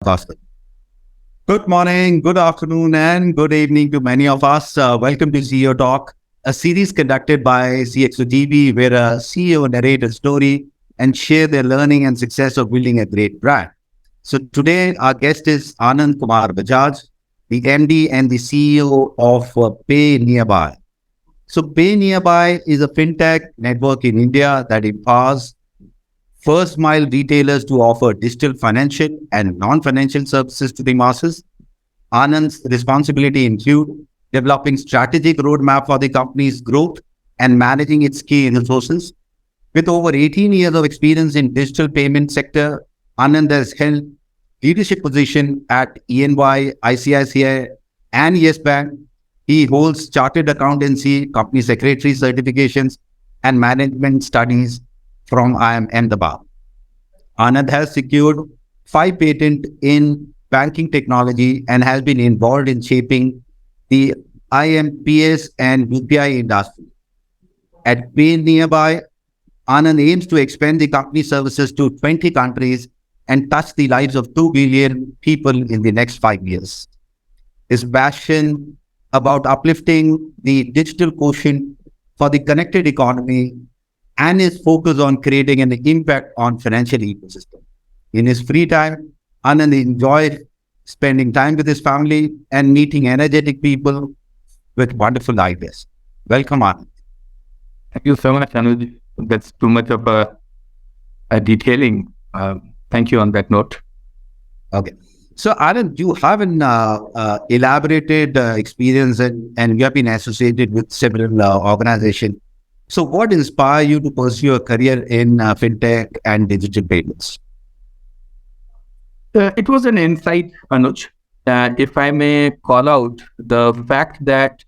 Oscar. Good morning, good afternoon, and good evening to many of us. Welcome to CEO Talk, a series conducted by CXO TV, where a CEO narrates a story and share their learning and success of building a great brand. So today, our guest is Anand Kumar Bajaj, the MD and the CEO of PayNearby. So PayNearby is a fintech network in India that empowers first mile retailers to offer digital financial and non-financial services to the masses. Anand's responsibility include developing strategic roadmap for the company's growth and managing its key resources. With over 18 years of experience in digital payment sector, Anand has held leadership position at EY, ICICI, and Yes Bank. He holds chartered accountancy, company secretary certifications, and management studies from IIM Ahmedabad. Anand has secured 5 patents in banking technology and has been involved in shaping the IMPS and UPI industry. At PayNearby, Anand aims to expand the company services to 20 countries and touch the lives of 2 billion people in the next 5 years. His passion about uplifting the digital quotient for the connected economy and his focus on creating an impact on financial ecosystem. In his free time, Anand enjoys spending time with his family and meeting energetic people with wonderful ideas. Welcome, Anand. Thank you so much, Anuj. That's too much of a detailing. Thank you on that note. Okay. So, Anand, you have an elaborated experience and you have been associated with several organizations. So what inspired you to pursue a career in fintech and digital payments? It was an insight, Anuj. If I may call out the fact that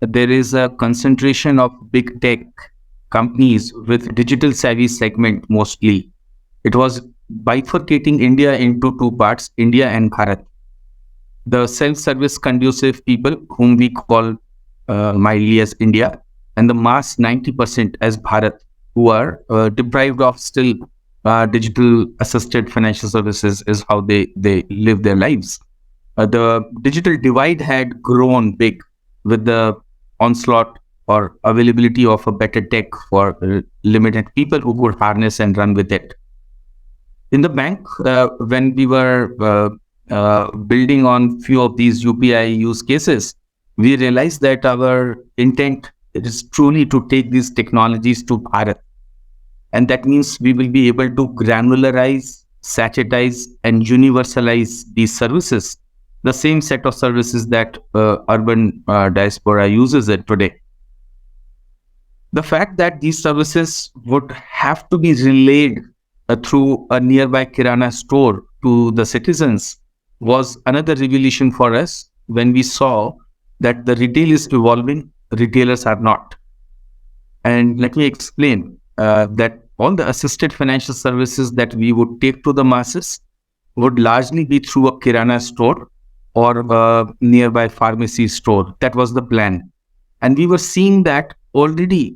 there is a concentration of big tech companies with digital savvy segment mostly. It was bifurcating India into 2 parts, India and Bharat. The self-service conducive people, whom we call mildly as India, and the mass 90% as Bharat, who are deprived of still digital assisted financial services, is how they live their lives. The digital divide had grown big with the onslaught or availability of a better tech for limited people who could harness and run with it. In the bank, when we were building on few of these UPI use cases, we realized that our intent is truly to take these technologies to Bharat. And that means we will be able to granularize, satiatize, and universalize these services, the same set of services that urban diaspora uses it today. The fact that these services would have to be relayed through a nearby kirana store to the citizens was another revelation for us when we saw that the retail is evolving, retailers are not. And let me explain that all the assisted financial services that we would take to the masses would largely be through a kirana store or a nearby pharmacy store. That was the plan. And we were seeing that already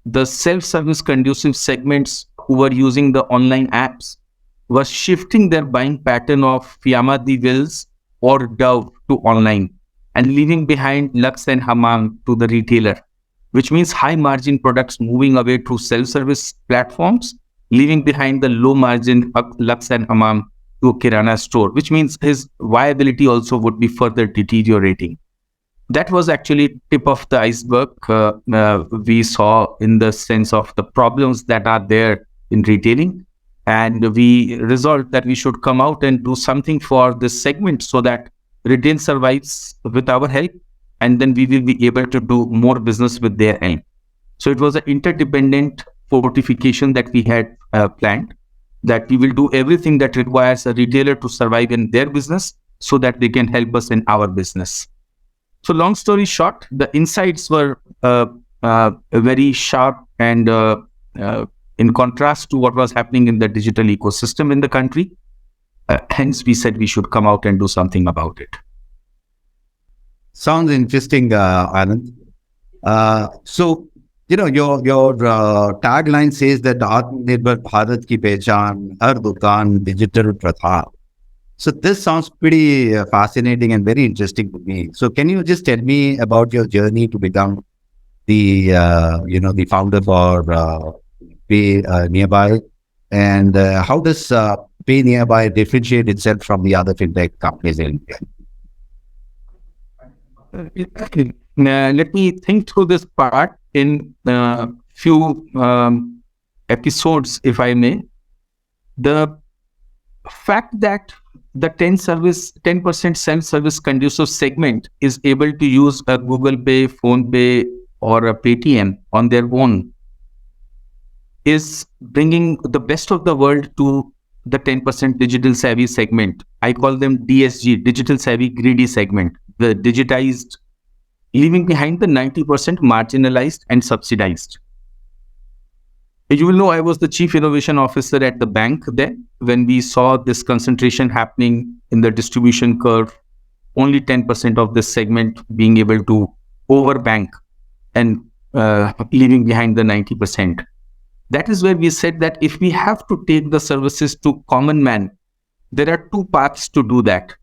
the self-service conducive segments who were using the online apps were shifting their buying pattern of Fiyama the Wills or Dove to online and leaving behind Lux and Hammam to the retailer, which means high margin products moving away to self-service platforms, leaving behind the low margin Lux and Hammam to a kirana store, which means his viability also would be further deteriorating. That was actually tip of the iceberg we saw in the sense of the problems that are there in retailing. And we resolved that we should come out and do something for this segment so that retail survives with our help, and then we will be able to do more business with their help. So it was an interdependent fortification that we had planned, that we will do everything that requires a retailer to survive in their business so that they can help us in our business. So long story short, the insights were very sharp and in contrast to what was happening in the digital ecosystem in the country. Hence, we said we should come out and do something about it. Sounds interesting, Anand. So, you know, your tagline says that Atmanirbhar Bharat ki pehchan, har dukaan digital pratha. So this sounds pretty fascinating and very interesting to me. So can you just tell me about your journey to become the the founder for Pay Nearby, and how does Pay Nearby differentiate itself from the other fintech companies in India? Let me think through this part in few episodes, if I may. The fact that the 10% self-service conducive segment is able to use a Google Pay, Phone Pay, or a Paytm on their own is bringing the best of the world to the 10% digital savvy segment. I call them DSG, digital savvy greedy segment, the digitized, leaving behind the 90% marginalized and subsidized. You will know I was the chief innovation officer at the bank then when we saw this concentration happening in the distribution curve, only 10% of this segment being able to overbank and leaving behind the 90%. That is where we said that if we have to take the services to common man, there are two paths to do that.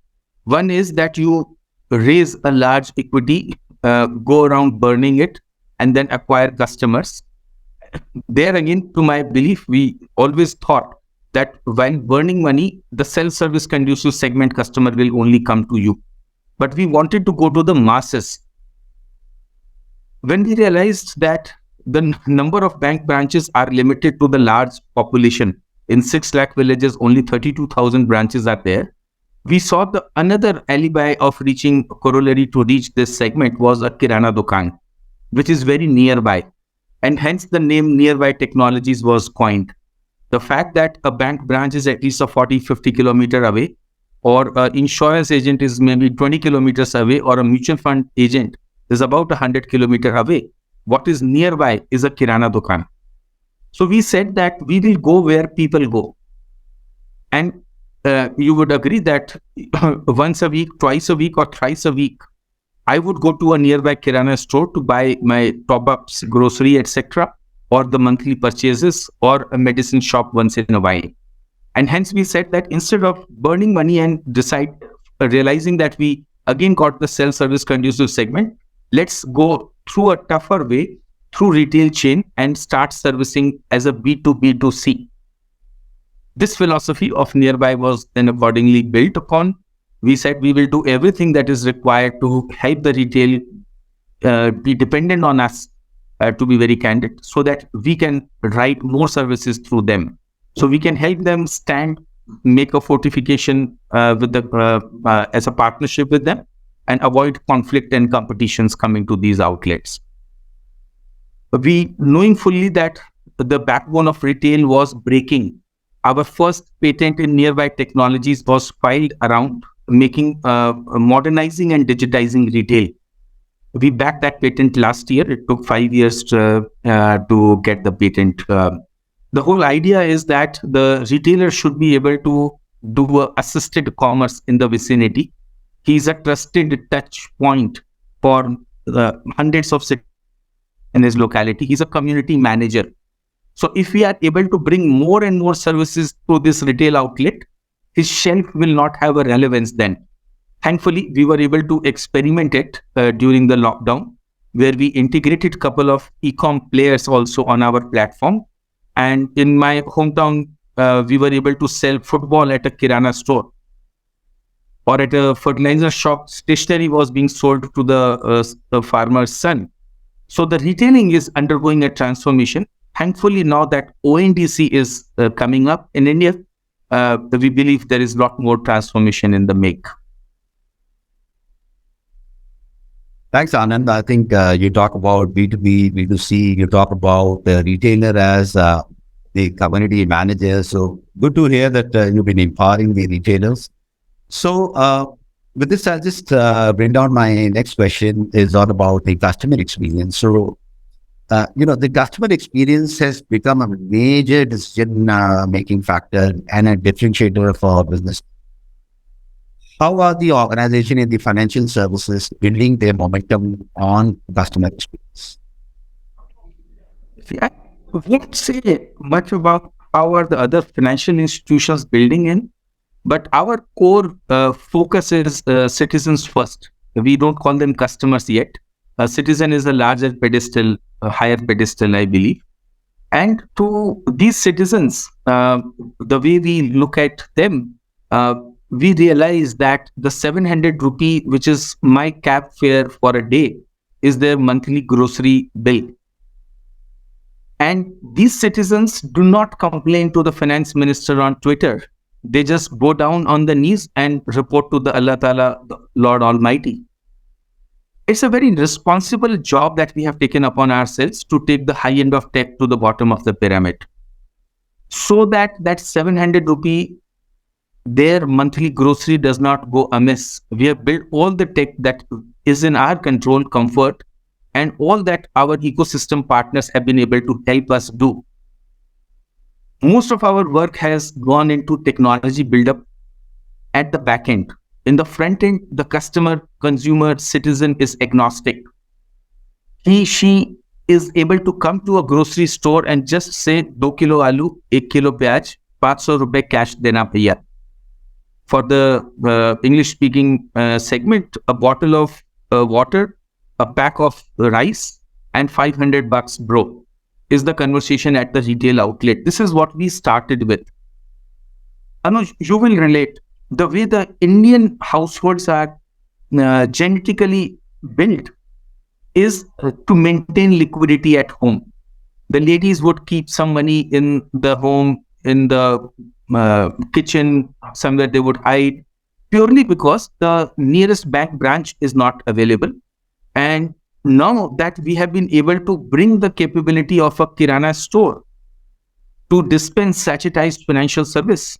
One is that you raise a large equity, go around burning it, and then acquire customers. There again, to my belief, we always thought that while burning money, the self-service conducive segment customer will only come to you. But we wanted to go to the masses. When we realized that the number of bank branches are limited to the large population, in 6 lakh villages, only 32,000 branches are there. We saw the another alibi of reaching corollary to reach this segment was a kirana dukan, which is very nearby. And hence the name Nearby Technologies was coined. The fact that a bank branch is at least a 40-50 kilometer away, or an insurance agent is maybe 20 kilometers away, or a mutual fund agent is about 100 kilometers away. What is nearby is a kirana dukan. So we said that we will go where people go. And you would agree that once a week, twice a week, or thrice a week, I would go to a nearby kirana store to buy my top-ups, grocery, etc., or the monthly purchases, or a medicine shop once in a while. And hence we said that instead of burning money and realizing that we again got the self-service conducive segment, let's go through a tougher way, through retail chain, and start servicing as a B2B2C. This philosophy of Nearby was then accordingly built upon. We said we will do everything that is required to help the retail be dependent on us, to be very candid, so that we can write more services through them. So we can help them make a fortification with as a partnership with them, and avoid conflict and competitions coming to these outlets. We knowing fully that the backbone of retail was breaking. Our first patent in Nearby Technologies was filed around making modernizing and digitizing retail. We backed that patent last year. It took 5 years to get the patent. The whole idea is that the retailer should be able to do assisted commerce in the vicinity. He's a trusted touch point for hundreds of cities in his locality. He's a community manager. So if we are able to bring more and more services to this retail outlet, his shelf will not have a relevance then. Thankfully, we were able to experiment it during the lockdown, where we integrated a couple of e-com players also on our platform. And in my hometown, we were able to sell football at a kirana store, or at a fertilizer shop. Stationery was being sold to the farmer's son. So the retailing is undergoing a transformation. Thankfully, now that ONDC is coming up in India, we believe there is a lot more transformation in the make. Thanks, Anand. I think you talk about B2B, B2C, you talk about the retailer as the community manager. So good to hear that you've been empowering the retailers. So with this, I'll just bring down my next question is all about the customer experience. So, the customer experience has become a major decision making factor and a differentiator for business. How are the organization in the financial services building their momentum on customer experience? See, I won't say much about how are the other financial institutions building in, But our core focus is citizens first. We don't call them customers yet. A citizen is a larger pedestal, a higher pedestal, I believe. And to these citizens, the way we look at them, we realize that the 700 rupee, which is my cab fare for a day, is their monthly grocery bill. And these citizens do not complain to the finance minister on Twitter. They just go down on the knees and report to the Allah Ta'ala, the Lord Almighty. It's a very responsible job that we have taken upon ourselves to take the high end of tech to the bottom of the pyramid. So that 700 rupee, their monthly grocery does not go amiss. We have built all the tech that is in our control, comfort, and all that our ecosystem partners have been able to help us do. Most of our work has gone into technology build-up at the back end. In the front end, the customer, consumer, citizen is agnostic. She is able to come to a grocery store and just say, 2 kilo aloo, 1 kilo pyaj, 500 rupees cash dena bhaiya. For the English-speaking segment, a bottle of water, a pack of rice, and $500 bro is the conversation at the retail outlet. This is what we started with. Anuj, you will relate. The way the Indian households are genetically built is to maintain liquidity at home. The ladies would keep some money in the home, in the kitchen, somewhere they would hide, purely because the nearest bank branch is not available. And now that we have been able to bring the capability of a kirana store to dispense sachetized financial service,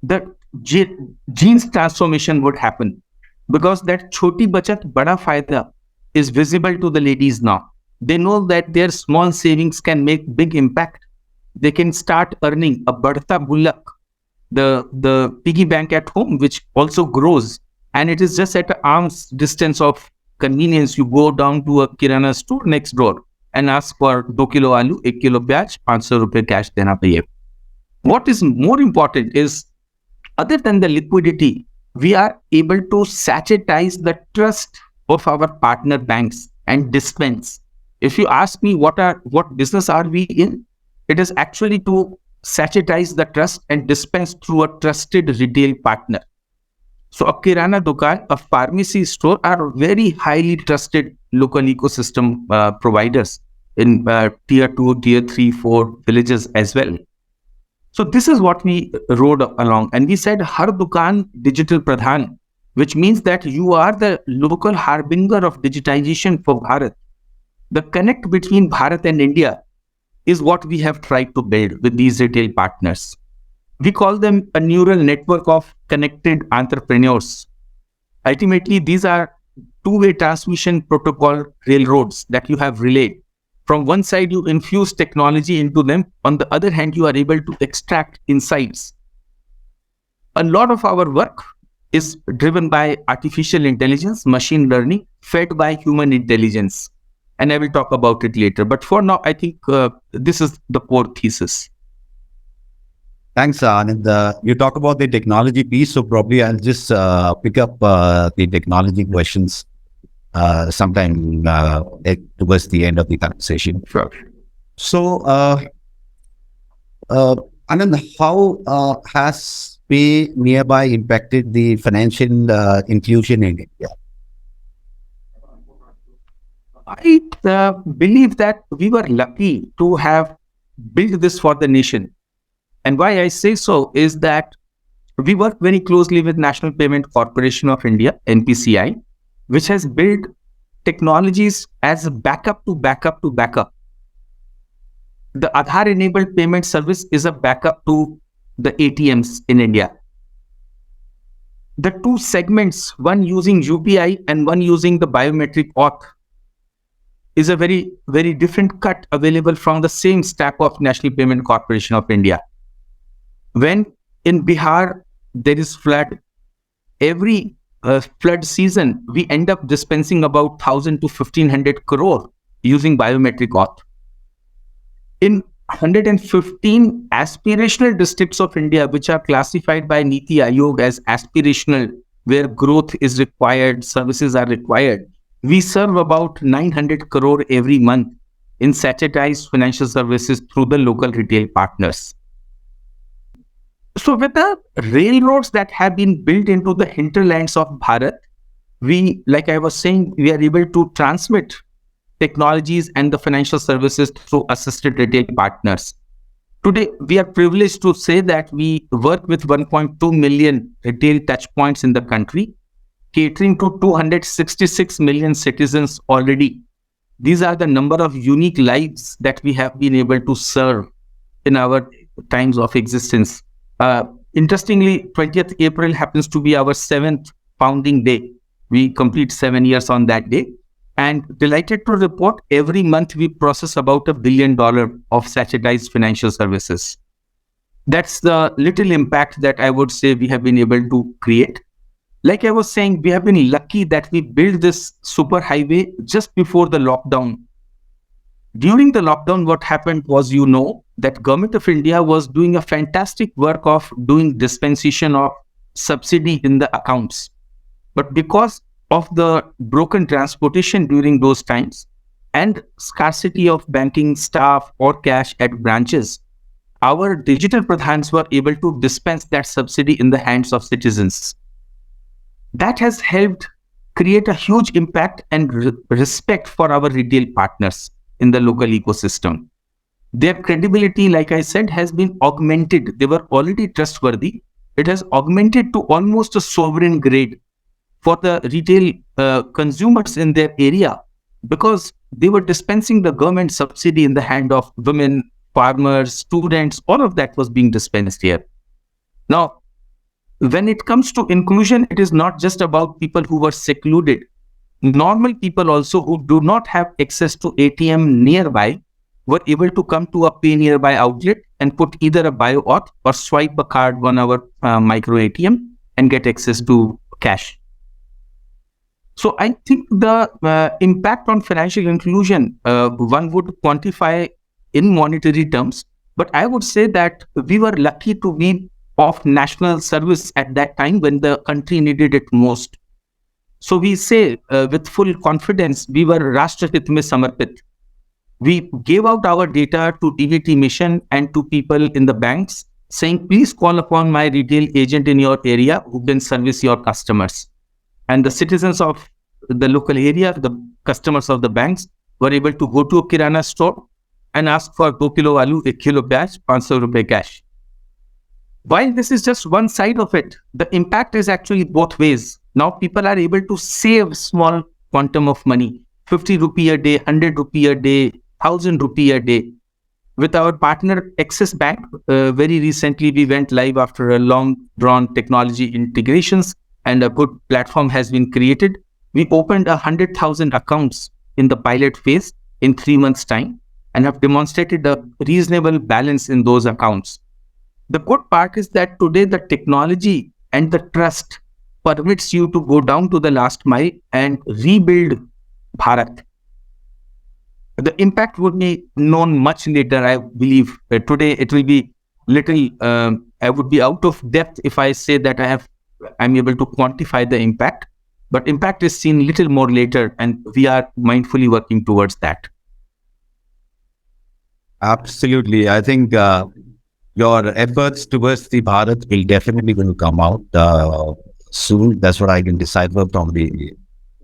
the genes transformation would happen, because that choti bachat bada fayda is visible to the ladies now. They know that their small savings can make big impact. They can start earning a badta bulak, the piggy bank at home, which also grows, and it is just at an arm's distance of convenience. You go down to a kirana store next door and ask for 2 kilo aloo, 1 kilo pyaj, 500 rupees cash dena paye. What is more important is, other than the liquidity, we are able to sachetize the trust of our partner banks and dispense. If you ask me what business are we in, it is actually to sachetize the trust and dispense through a trusted retail partner. So a kirana dukan, a pharmacy store are very highly trusted local ecosystem providers in tier 2, tier 3, 4 villages as well. So this is what we rode along, and we said Har Dukan Digital Pradhan, which means that you are the local harbinger of digitization for Bharat. The connect between Bharat and India is what we have tried to build with these retail partners. We call them a neural network of connected entrepreneurs. Ultimately, these are two-way transmission protocol railroads that you have relayed. From one side, you infuse technology into them. On the other hand, you are able to extract insights. A lot of our work is driven by artificial intelligence, machine learning, fed by human intelligence. And I will talk about it later. But for now, I think this is the core thesis. Thanks, Anand. You talk about the technology piece, so probably I'll just pick up the technology questions sometime towards the end of the conversation. Sure. So, Anand, how has PayNearby impacted the financial inclusion in India? I believe that we were lucky to have built this for the nation. And why I say so is that we work very closely with National Payment Corporation of India, NPCI, which has built technologies as a backup to backup to backup. The Aadhaar-enabled payment service is a backup to the ATMs in India. The two segments, one using UPI and one using the biometric auth, is a very, very different cut available from the same stack of National Payment Corporation of India. When in Bihar there is flood, every flood season, we end up dispensing about 1,000 to 1,500 crore using biometric auth. In 115 aspirational districts of India, which are classified by Niti Aayog as aspirational, where growth is required, services are required. We serve about 900 crore every month in satiatized financial services through the local retail partners. So with the railroads that have been built into the hinterlands of Bharat, we, like I was saying, we are able to transmit technologies and the financial services through assisted retail partners. Today, we are privileged to say that we work with 1.2 million retail touchpoints in the country, catering to 266 million citizens already. These are the number of unique lives that we have been able to serve in our times of existence. Interestingly, 20th April happens to be our 7th founding day. We complete 7 years on that day. And delighted to report, every month we process about $1 billion of satiatized financial services. That's the little impact that I would say we have been able to create. Like I was saying, we have been lucky that we built this super highway just before the lockdown. During the lockdown, what happened was, that Government of India was doing a fantastic work of doing dispensation of subsidy in the accounts. But because of the broken transportation during those times and scarcity of banking staff or cash at branches, our digital pradhans were able to dispense that subsidy in the hands of citizens. That has helped create a huge impact and respect for our retail partners in the local ecosystem. Their credibility, like I said, has been augmented. They were already trustworthy. It has augmented to almost a sovereign grade for the retail consumers in their area, because they were dispensing the government subsidy in the hand of women, farmers, students. All of that was being dispensed here. Now, when it comes to inclusion, it is not just about people who were secluded. Normal people also who do not have access to ATM nearby were able to come to a PayNearby outlet and put either a bio-auth or swipe a card on our micro ATM and get access to cash. So I think the impact on financial inclusion, one would quantify in monetary terms, but I would say that we were lucky to be of national service at that time when the country needed it most. So we say with full confidence, we were Rashtrahit mein samarpit. We gave out our data to DVT mission and to people in the banks saying, please call upon my retail agent in your area who can service your customers. And the citizens of the local area, the customers of the banks, were able to go to a kirana store and ask for 2 kilo aloo, 1 kilo pyaj, 500 rupee cash. While this is just one side of it, the impact is actually both ways. Now people are able to save small quantum of money, 50 rupee a day, 100 rupee a day, 1000 rupee a day. With our partner Axis Bank, very recently we went live after a long drawn technology integrations and a good platform has been created. We opened 100,000 accounts in the pilot phase in 3 months' time and have demonstrated a reasonable balance in those accounts. The good part is that today the technology and the trust permits you to go down to the last mile and rebuild Bharat. The impact would be known much later, I believe. Today it will be little, I would be out of depth if I say that I'm able to quantify the impact. But impact is seen little more later, and we are mindfully working towards that. Absolutely. I think your efforts towards the Bharat will definitely going to come out soon. That's what I can decipher from the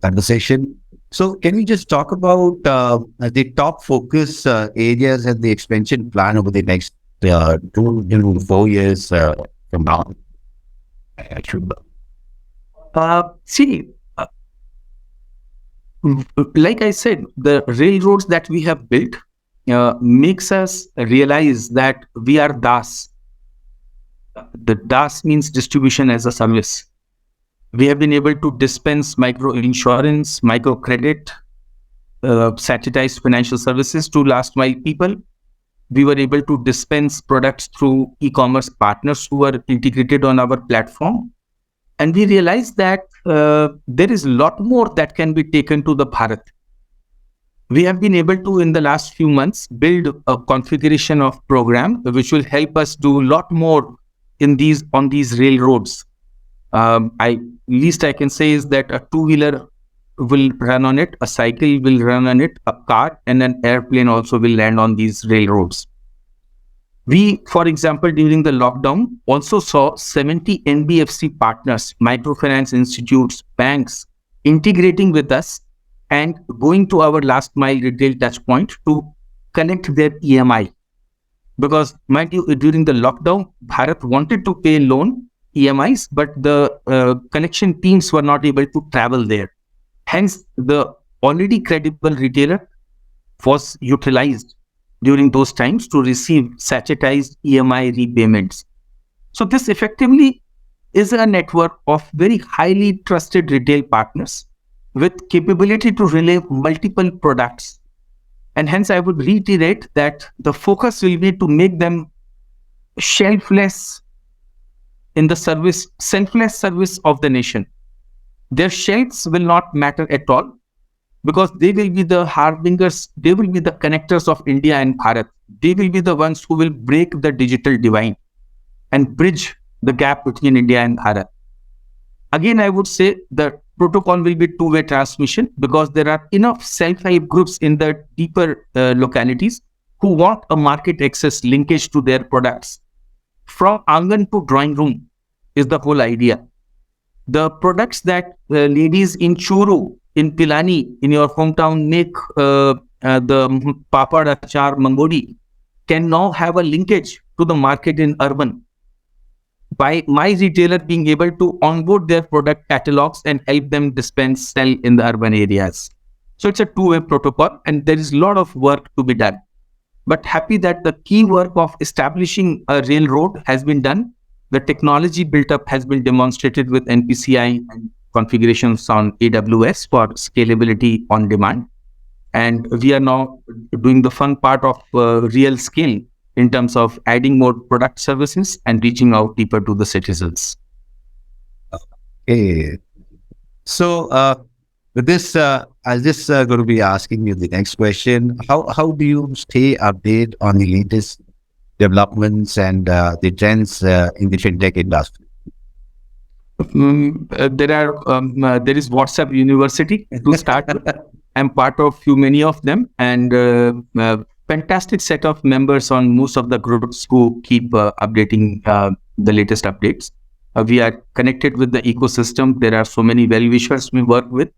conversation. So can we just talk about the top focus areas and the expansion plan over the next 2 to 4 years from now? Like I said, the railroads that we have built makes us realize that we are DAS. The DAS means distribution as a service. We have been able to dispense micro insurance, micro credit, satiatized financial services to last mile people. We were able to dispense products through e-commerce partners who are integrated on our platform. And we realized that there is a lot more that can be taken to the Bharat. We have been able to, in the last few months, build a configuration of program which will help us do a lot more on these railroads. I least I can say is that a two-wheeler will run on it, a cycle will run on it, a car and an airplane also will land on these railroads. We, for example, during the lockdown, also saw 70 NBFC partners, microfinance institutes, banks integrating with us and going to our last mile retail touch point to connect their EMI. Because, mind you, during the lockdown, Bharat wanted to pay loan EMIs, but the connection teams were not able to travel there. Hence, the already credible retailer was utilized during those times to receive satiatized EMI repayments. So this effectively is a network of very highly trusted retail partners with capability to relay multiple products. And hence I would reiterate that the focus will be to make them shelfless in the service, selfless service of the nation. Their shelves will not matter at all, because they will be the harbingers, they will be the connectors of India and Bharat. They will be the ones who will break the digital divide and bridge the gap between India and Bharat. Again, I would say the protocol will be two-way transmission, because there are enough self-help groups in the deeper localities who want a market access linkage to their products. From Angan to drawing room is the whole idea. The products that ladies in Churu, in Pilani, in your hometown, make the papad, achar, mangodi, can now have a linkage to the market in urban, by my retailer being able to onboard their product catalogs and help them dispense, sell in the urban areas. So it's a two-way protocol and there is a lot of work to be done. But happy that the key work of establishing a railroad has been done. The technology built up has been demonstrated with NPCI and configurations on AWS for scalability on demand. And we are now doing the fun part of real scale in terms of adding more product services and reaching out deeper to the citizens. Okay. So with this, I'll just going to be asking you the next question. How do you stay updated on the latest developments and the trends in the fintech industry? There is WhatsApp University to start with. I'm part of many of them, and fantastic set of members on most of the groups who keep updating the latest updates. We are connected with the ecosystem. There are so many well-wishers we work with.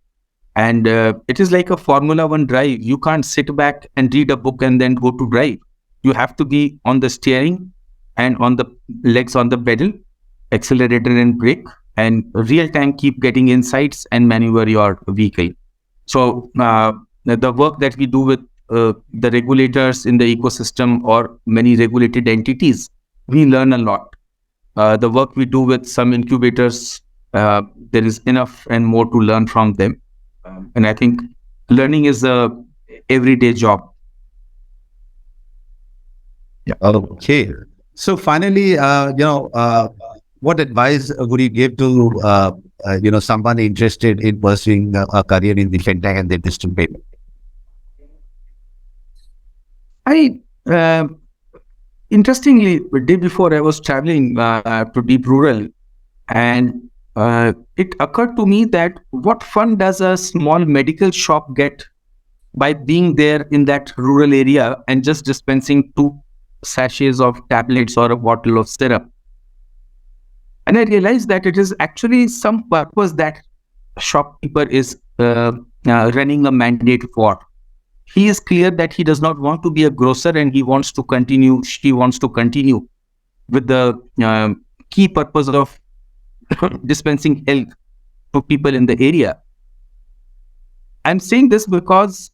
And it is like a Formula One drive. You can't sit back and read a book and then go to drive. You have to be on the steering and on the legs on the pedal, accelerator and brake, and real time keep getting insights and maneuver your vehicle. So the work that we do with the regulators in the ecosystem or many regulated entities, we learn a lot. The work we do with some incubators, there is enough and more to learn from them. And I think learning is a everyday job. Yeah. Okay. So finally, what advice would you give to someone interested in pursuing a career in the fintech and the digital payment? Interestingly, the day before I was traveling to deep rural, and it occurred to me that what fun does a small medical shop get by being there in that rural area and just dispensing 2 sachets of tablets or a bottle of syrup. And I realized that it is actually some purpose that shopkeeper is running a mandate for. He is clear that he does not want to be a grocer and she wants to continue with the key purpose of dispensing health to people in the area. I'm saying this because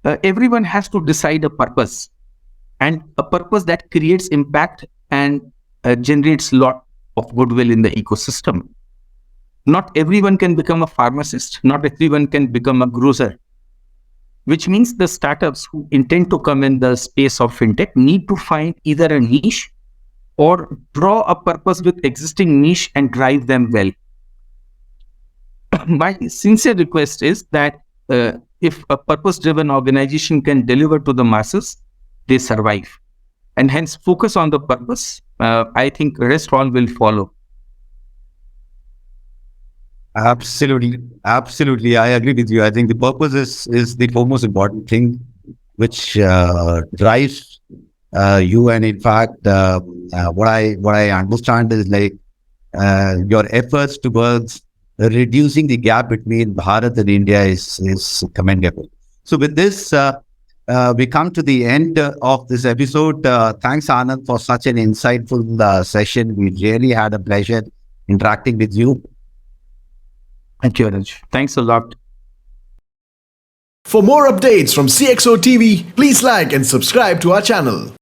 everyone has to decide a purpose, and a purpose that creates impact and generates a lot of goodwill in the ecosystem. Not everyone can become a pharmacist, not everyone can become a grocer, which means the startups who intend to come in the space of fintech need to find either a niche or draw a purpose with existing niche and drive them well. My sincere request is that if a purpose-driven organization can deliver to the masses, they survive. And hence, focus on the purpose. I think rest all will follow. Absolutely, absolutely. I agree with you. I think the purpose is the foremost important thing, which drives you. And in fact, what I understand is like your efforts towards reducing the gap between Bharat and India is commendable. So with this, we come to the end of this episode. Thanks, Anand, for such an insightful session. We really had a pleasure interacting with you. Thank you, Anuj. Thanks a lot. For more updates from CXO TV, please like and subscribe to our channel.